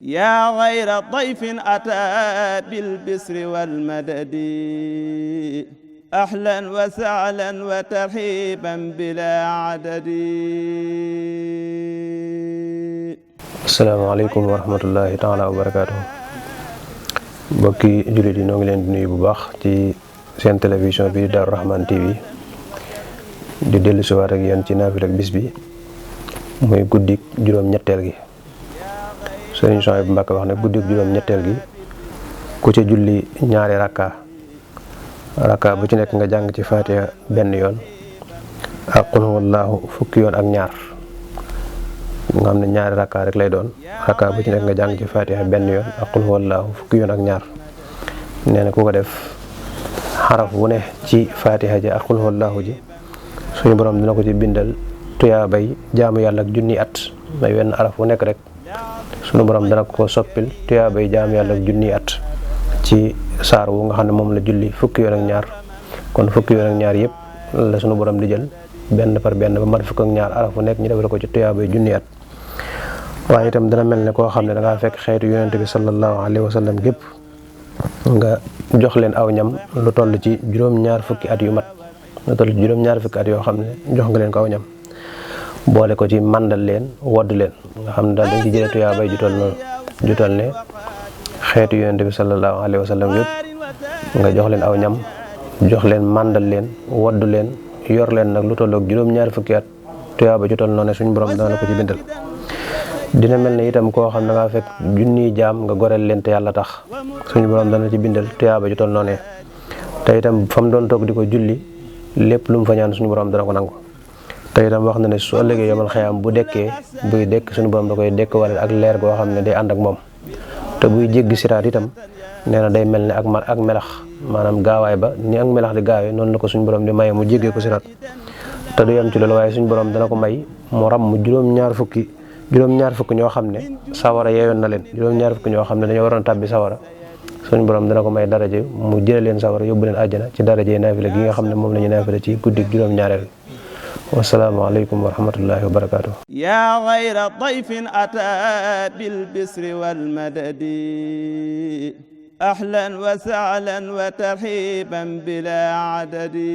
yaa xayra dayfin ataa bil bisri wal madadi ahlan wa sahlan wa tarhiban bilaa adadi. asalaamaaleykum wa rahmatullahi taala wa barakaatu. mbokki jullit yi noo ngi leen di nuyu bu baax ci seen télévision bi Darou Rahmane TV di dellu si waat ak yéen ci naafila ak bis bi muy guddik juróom-ñetteel gi. Sëriñ Souhaïbou Mbacké wax ne guddik juróom-ñetteel gi ku ci julli ñaari rakka bu ci nekk nga jàng ci Faatiha benn yoon ak qul huwallaahu fukki yoon ak ñaar nga xam ne ñaari rakka rek lay doon. rakka bu ci nekk nga jàng ci Faatiha benn yoon ak qul huwallaahu fukki yoon ak ñaar. nee na ku ko def xaraf wu ne ci Faatiha ji ak qul huwallaahu ji suñu borom dina ko ci bindal tuyaabay jaamu yàlla ak junni at. may wenn araf wu nekk rek suñu borom dana ko soppil tuyaabay jaamu yàlla ak junni at ci saar wu nga xam ne moom la julli fukki yoon ak ñaar. kon fukki yoon ak ñaar yëpp la suñu borom di jël benn par benn ba mat fukk ak ñaar araf wu nekk ñu defal ko ci tuyaabay junni at. waaye itam dana mel ne koo xam ne dangaa fekk xeetu yonente bi sallallahu alayhi wa sallam gépp nga jox leen aw ñam lu toll ci juróom-ñaar fukki at yu mat. lu toll ci juróom-ñaar fukki at yoo xam ne jox nga leen ko aw ñam boole ko ci màndal leen wodd leen nga xam ne daal dañ ci jëlee tuyaabay ju toll ne xeetu yonente bi sallallahu alayhi wa sallam yëpp nga jox leen aw ñam jox leen màndal leen wodd leen yor leen nag lu toll ak juróom-ñaar fukki at tuyaaba ju toll noonu suñu borom dana la ko ci bindal. dina mel ne itam koo xam ne nga fekk junniy jaam nga goreel leen te yàlla tax suñu borom dana ci bindal tuyaaba ju toll noonu te itam fa mu doon toog di ko julli lépp lu mu fa ñaan suñu borom dana ko nangu. te itam wax na ne su ëllëgee yomal xayaam bu dekkee buy dekk suñu borom da koy dekk wala ak leer goo xam ne day ànd ak moom. te buy jéggi siraat itam nee na day mel ne ak melax maanaam gaawaay ba ni ak melax di gaawee noonu la ko suñu borom di maye mu jéggee ko siraat. te du yem ci loolu waaye suñu borom dana ko may mu ram mu juróom-ñaar fukki ñoo xam ne sawara yeeyoon na leen. juróom-ñaar fukki ñoo xam ne dañoo waroon tàbbi sawara suñu borom dana ko may daraje mu jële leen sawara yóbbu leen àjjana ci daraje naafila gi nga xam ne moom la ñu naafila ci guddik juróom-ñaareel. wassalaamu aleykum wa rahmatullahi wa barakaatu. yaa xayra dayfin ataa bil bisri wal madadi ahlan wa sahlan wa tarhiban bilaa adadi.